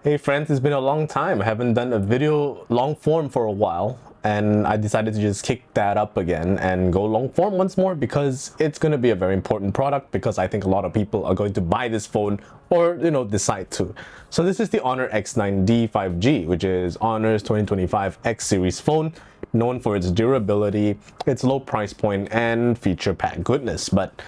Hey friends, it's been a long time. I haven't done a video long form for a while, and I decided to just kick that up again and go long form once more because it's going to be a very important product, because I think a lot of people are going to buy this phone or decide to. So this is the HONOR X9d 5G, which is Honor's 2025 X series phone, known for its durability, its low price point, and feature packed goodness. But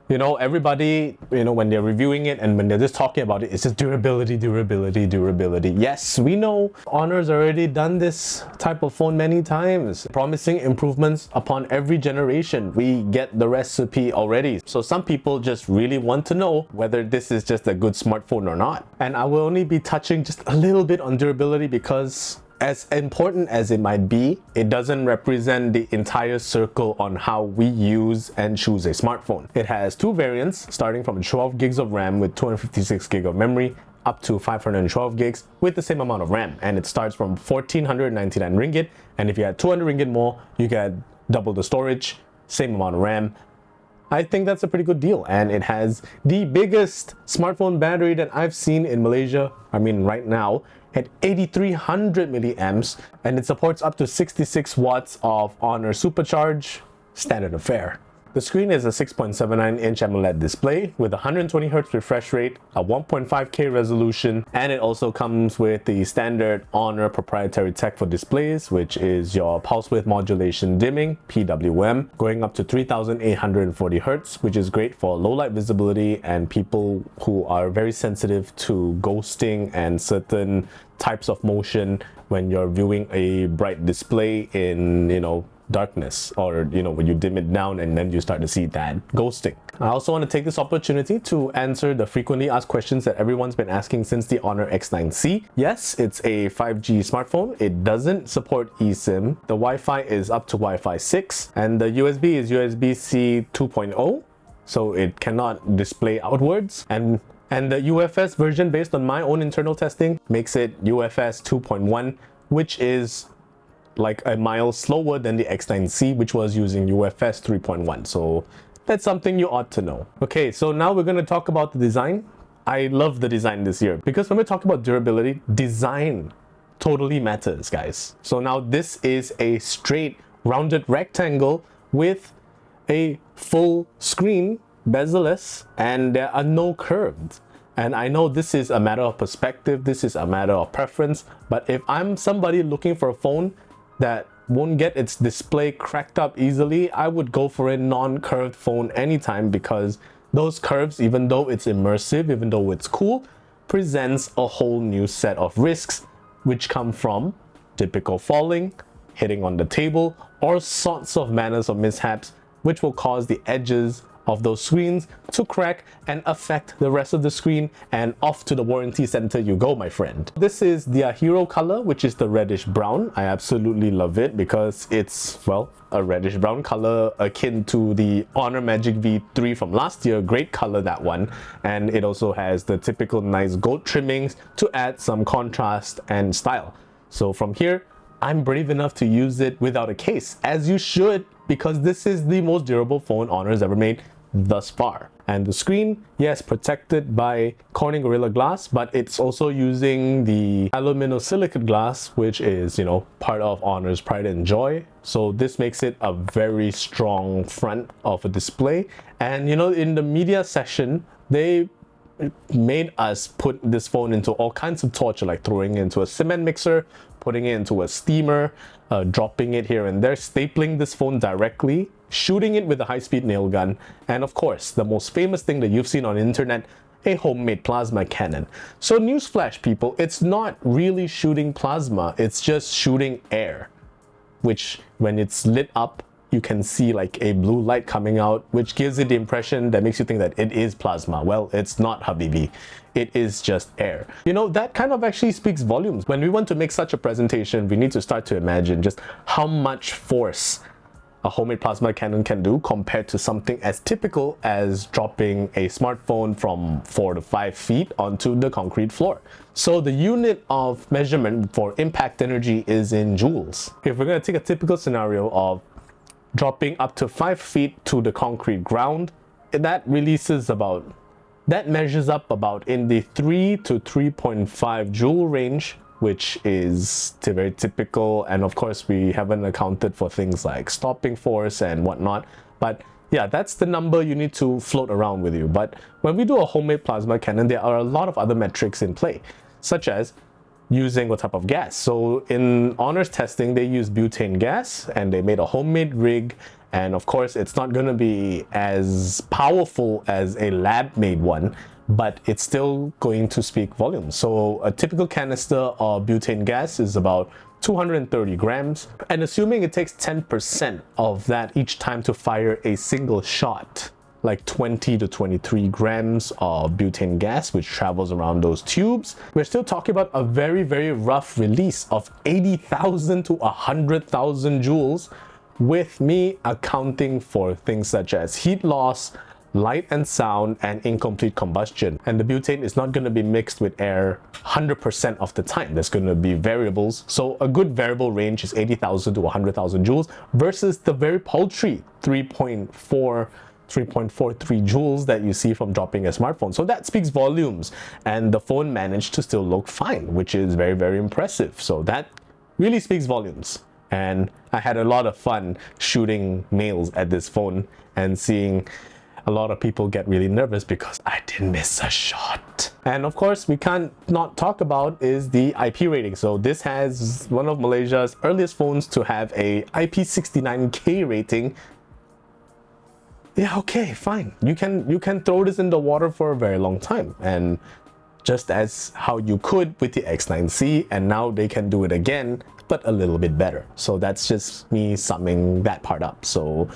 everybody, when they're reviewing it and when they're just talking about it, it's just durability, durability, durability. Yes, we know Honor's already done this type of phone many times, promising improvements upon every generation. We get the recipe already. So some people just really want to know whether this is just a good smartphone or not. And I will only be touching just a little bit on durability because, as important as it might be, it doesn't represent the entire circle on how we use and choose a smartphone. It has two variants, starting from 12 gigs of RAM with 256 gig of memory up to 512 gigs with the same amount of RAM, and it starts from 1499 ringgit, and if you add 200 ringgit more, you get double the storage, same amount of RAM. I think that's a pretty good deal, and it has the biggest smartphone battery that I've seen in Malaysia, right now, at 8300 milliamps, and it supports up to 66 watts of Honor Supercharge, standard affair. The screen is a 6.79-inch AMOLED display with 120Hz refresh rate, a 1.5K resolution, and it also comes with the standard Honor proprietary tech for displays, which is your pulse width modulation dimming, PWM, going up to 3840 Hz, which is great for low light visibility and people who are very sensitive to ghosting and certain types of motion when you're viewing a bright display in, darkness, or when you dim it down and then you start to see that ghosting. I also want to take this opportunity to answer the frequently asked questions that everyone's been asking since the HONOR X9C. Yes, it's a 5G smartphone. It doesn't support eSIM. The Wi-Fi is up to Wi-Fi 6, and the USB is USB-C 2.0, so it cannot display outwards, and the UFS version, based on my own internal testing, makes it UFS 2.1, which is like a mile slower than the X9C, which was using UFS 3.1. So that's something you ought to know. Okay, so now we're going to talk about the design. I love the design this year because when we talk about durability, design totally matters, guys. So now this is a straight rounded rectangle with a full screen, bezel-less, and there are no curves. And I know this is a matter of perspective, this is a matter of preference, but if I'm somebody looking for a phone that won't get its display cracked up easily, I would go for a non-curved phone anytime, because those curves, even though it's immersive, even though it's cool, presents a whole new set of risks, which come from typical falling, hitting on the table, all sorts of manners of mishaps, which will cause the edges of those screens to crack and affect the rest of the screen, and off to the warranty center you go, my friend. This is their hero color, which is the reddish brown. I absolutely love it because it's, well, a reddish brown color akin to the Honor Magic V3 from last year. Great color, that one. And it also has the typical nice gold trimmings to add some contrast and style. So from here, I'm brave enough to use it without a case, as you should, because this is the most durable phone Honor has ever made thus far. And the screen, yes, protected by Corning Gorilla Glass, but it's also using the aluminosilicate glass, which is, part of Honor's pride and joy. So this makes it a very strong front of a display. And in the media session, they made us put this phone into all kinds of torture, like throwing it into a cement mixer, putting it into a steamer, dropping it here and there, stapling this phone directly, shooting it with a high-speed nail gun, and of course, the most famous thing that you've seen on the internet, a homemade plasma cannon. So newsflash, people, it's not really shooting plasma, it's just shooting air, which when it's lit up, you can see like a blue light coming out, which gives it the impression that makes you think that it is plasma. Well, it's not, Habibi. It is just air. That kind of actually speaks volumes. When we want to make such a presentation, we need to start to imagine just how much force a homemade plasma cannon can do compared to something as typical as dropping a smartphone from 4 to 5 feet onto the concrete floor. So the unit of measurement for impact energy is in joules. If we're going to take a typical scenario of dropping up to 5 feet to the concrete ground, that releases about That measures up about in the 3 to 3.5 joule range, which is very typical. And of course, we haven't accounted for things like stopping force and whatnot. But yeah, that's the number you need to float around with you. But when we do a homemade plasma cannon, there are a lot of other metrics in play, such as using what type of gas. So in HONOR's testing, they used butane gas and they made a homemade rig. And of course, it's not going to be as powerful as a lab-made one, but it's still going to speak volumes. So a typical canister of butane gas is about 230 grams. And assuming it takes 10% of that each time to fire a single shot, like 20 to 23 grams of butane gas, which travels around those tubes, we're still talking about a very, very rough release of 80,000 to 100,000 joules, with me accounting for things such as heat loss, light and sound, and incomplete combustion. And the butane is not going to be mixed with air 100% of the time. There's going to be variables. So a good variable range is 80,000 to 100,000 joules versus the very paltry 3.43 joules that you see from dropping a smartphone. So that speaks volumes, and the phone managed to still look fine, which is very, very impressive. So that really speaks volumes. And I had a lot of fun shooting nails at this phone and seeing a lot of people get really nervous because I didn't miss a shot. And of course, we can't not talk about is the IP rating. So this has one of Malaysia's earliest phones to have a IP69K rating. Yeah, okay, fine. You can throw this in the water for a very long time, and just as how you could with the X9C, and now they can do it again, but a little bit better. So that's just me summing that part up. So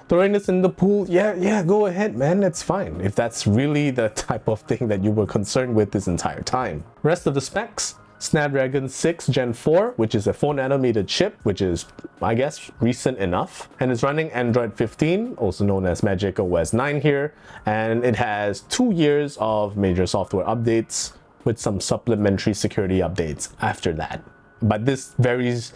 throwing this in the pool, yeah, go ahead, man, it's fine. If that's really the type of thing that you were concerned with this entire time. Rest of the specs, Snapdragon 6 Gen 4, which is a 4nm chip, which is, I guess, recent enough. And it's running Android 15, also known as Magic OS 9 here. And it has 2 years of major software updates with some supplementary security updates after that. But this varies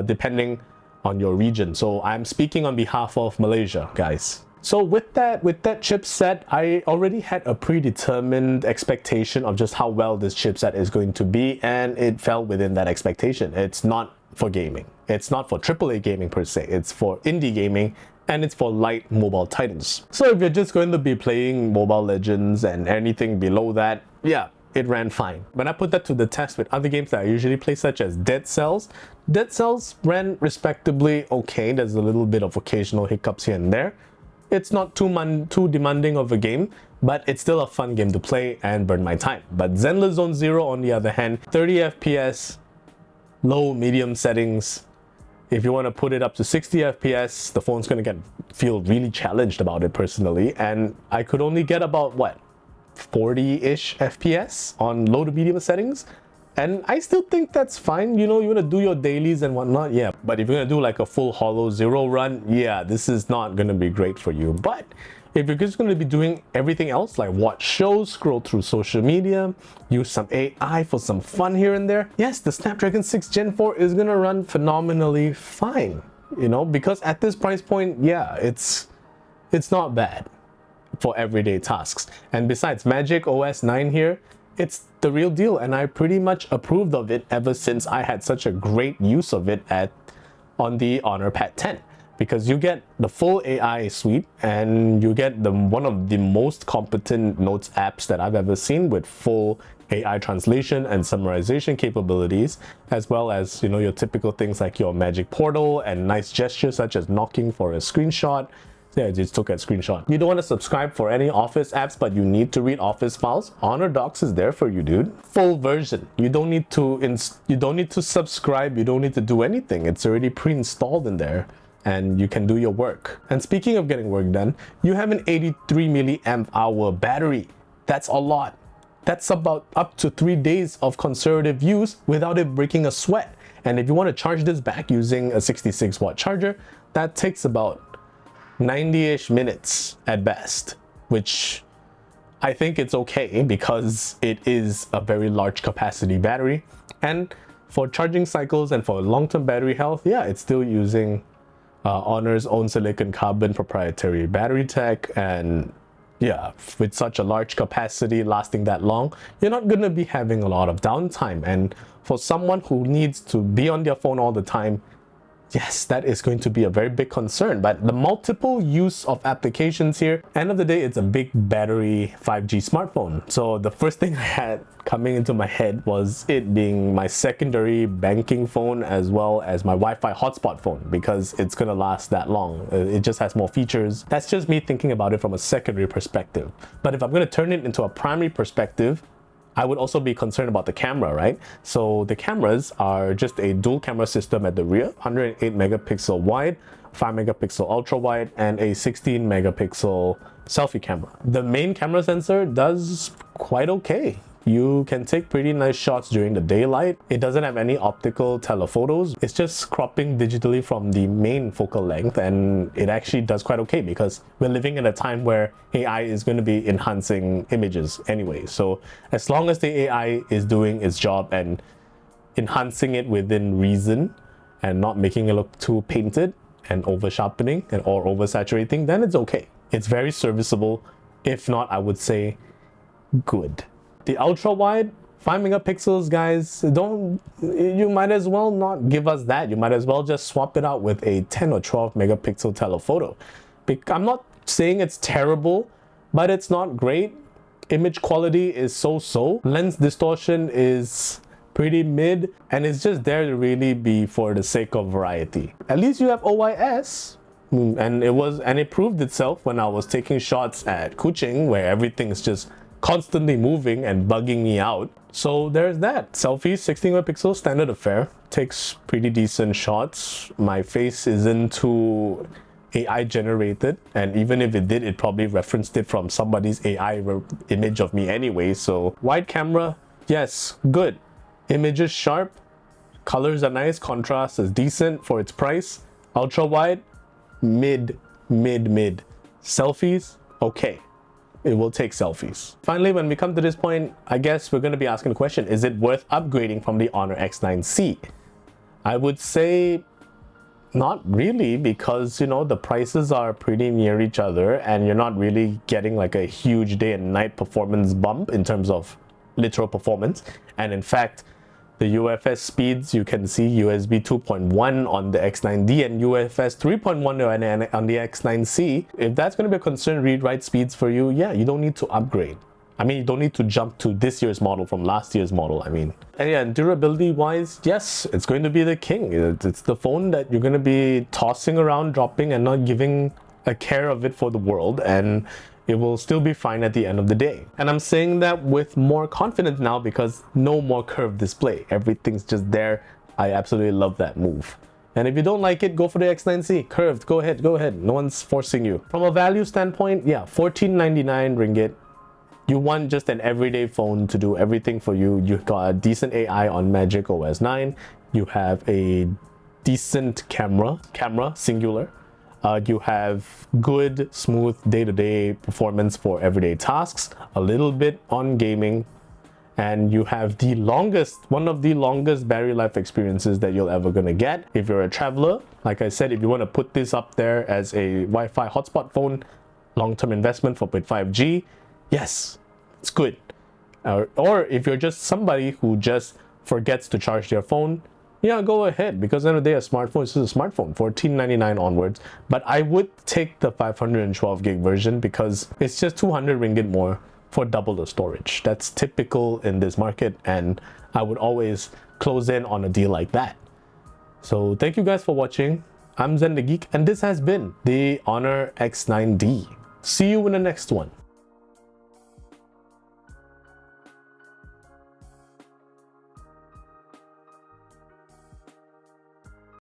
depending on your region. So I'm speaking on behalf of Malaysia, guys. So with that chipset, I already had a predetermined expectation of just how well this chipset is going to be, and it fell within that expectation. It's not for gaming. It's not for AAA gaming per se. It's for indie gaming, and it's for light mobile titles. So if you're just going to be playing Mobile Legends and anything below that, yeah, it ran fine. When I put that to the test with other games that I usually play, such as Dead Cells ran respectably okay. There's a little bit of occasional hiccups here and there. It's not too demanding of a game, but it's still a fun game to play and burn my time. But Zenless Zone Zero, on the other hand, 30 FPS, low, medium settings. If you want to put it up to 60 FPS, the phone's going to feel really challenged about it personally. And I could only get about, what, 40-ish FPS on low to medium settings. And I still think that's fine. You know, you want to do your dailies and whatnot, yeah. But if you're going to do like a full Holo Zero run, yeah, this is not going to be great for you. But if you're just going to be doing everything else, like watch shows, scroll through social media, use some AI for some fun here and there, yes, the Snapdragon 6 Gen 4 is going to run phenomenally fine. You know, because at this price point, yeah, it's not bad for everyday tasks. And besides, Magic OS 9 here, it's the real deal, and I pretty much approved of it ever since I had such a great use of it on the HONOR Pad 10, because you get the full AI suite and you get one of the most competent notes apps that I've ever seen, with full AI translation and summarization capabilities, as well as, you know, your typical things like your magic portal and nice gestures such as knocking for a screenshot. Yeah, I just took a screenshot. You don't want to subscribe for any Office apps, but you need to read Office files. HONOR Docs is there for you, dude. Full version. You don't need to subscribe. You don't need to do anything. It's already pre-installed in there, and you can do your work. And speaking of getting work done, you have an 83 milliamp hour battery. That's a lot. That's about up to 3 days of conservative use without it breaking a sweat. And if you want to charge this back using a 66-watt charger, that takes about 90-ish minutes at best, which I think it's okay because it is a very large capacity battery. And for charging cycles and for long-term battery health, yeah, it's still using HONOR's own silicon carbon proprietary battery tech, and Yeah, with such a large capacity lasting that long, you're not going to be having a lot of downtime. And for someone who needs to be on their phone all the time, yes, that is going to be a very big concern. But the multiple use of applications here, end of the day, it's a big battery 5G smartphone. So the first thing I had coming into my head was it being my secondary banking phone as well as my Wi-Fi hotspot phone, because it's gonna last that long. It just has more features. That's just me thinking about it from a secondary perspective. But if I'm gonna turn it into a primary perspective, I would also be concerned about the camera, right? So the cameras are just a dual camera system at the rear, 108 megapixel wide, 5 megapixel ultra wide, and a 16 megapixel selfie camera. The main camera sensor does quite okay. You can take pretty nice shots during the daylight. It doesn't have any optical telephotos. It's just cropping digitally from the main focal length, and it actually does quite okay because we're living in a time where AI is going to be enhancing images anyway. So as long as the AI is doing its job and enhancing it within reason and not making it look too painted and over sharpening and or oversaturating, then it's okay. It's very serviceable. If not, I would say good. The ultra wide 5 megapixels, guys, you might as well not give us that. You might as well just swap it out with a 10 or 12 megapixel telephoto. I'm not saying it's terrible, but it's not great. Image quality is so-so. Lens distortion is pretty mid, and it's just there to really be for the sake of variety. At least you have OIS. And it proved itself when I was taking shots at Kuching, where everything is just constantly moving and bugging me out. So there's that. Selfies, 16 megapixels, standard affair. Takes pretty decent shots. My face isn't too AI generated, and even if it did, it probably referenced it from somebody's AI image of me anyway. So wide camera, yes, good. Image is sharp, colors are nice, contrast is decent for its price. Ultra wide, mid. Selfies, okay. It will take selfies. Finally, when we come to this point, I guess we're going to be asking the question, is it worth upgrading from the HONOR X9c? I would say not really, because, you know, the prices are pretty near each other and you're not really getting like a huge day and night performance bump in terms of literal performance. And in fact, the UFS speeds, you can see USB 2.1 on the X9D and UFS 3.1 on the X9C. If that's going to be a concern, read-write speeds for you, yeah, you don't need to upgrade. I mean, you don't need to jump to this year's model from last year's model, I mean. And yeah, durability-wise, yes, it's going to be the king. It's the phone that you're going to be tossing around, dropping, and not giving a care of it for the world. And it will still be fine at the end of the day. And I'm saying that with more confidence now because no more curved display. Everything's just there. I absolutely love that move. And if you don't like it, go for the X9C. Curved, go ahead. No one's forcing you. From a value standpoint, yeah, 1499 ringgit. You want just an everyday phone to do everything for you. You've got a decent AI on Magic OS 9. You have a decent camera, singular. You have good, smooth day-to-day performance for everyday tasks, a little bit on gaming, and you have one of the longest battery life experiences that you're ever gonna get. If you're a traveler, like I said, if you want to put this up there as a Wi-Fi hotspot phone, long-term investment for 5G, yes, it's good. Or if you're just somebody who just forgets to charge their phone, yeah, go ahead, because at the end of the day, a smartphone is just a smartphone, $14.99 onwards. But I would take the 512 gig version because it's just 200 ringgit more for double the storage. That's typical in this market, and I would always close in on a deal like that. So thank you guys for watching. I'm Zen the Geek, and this has been the HONOR X9d. See you in the next one.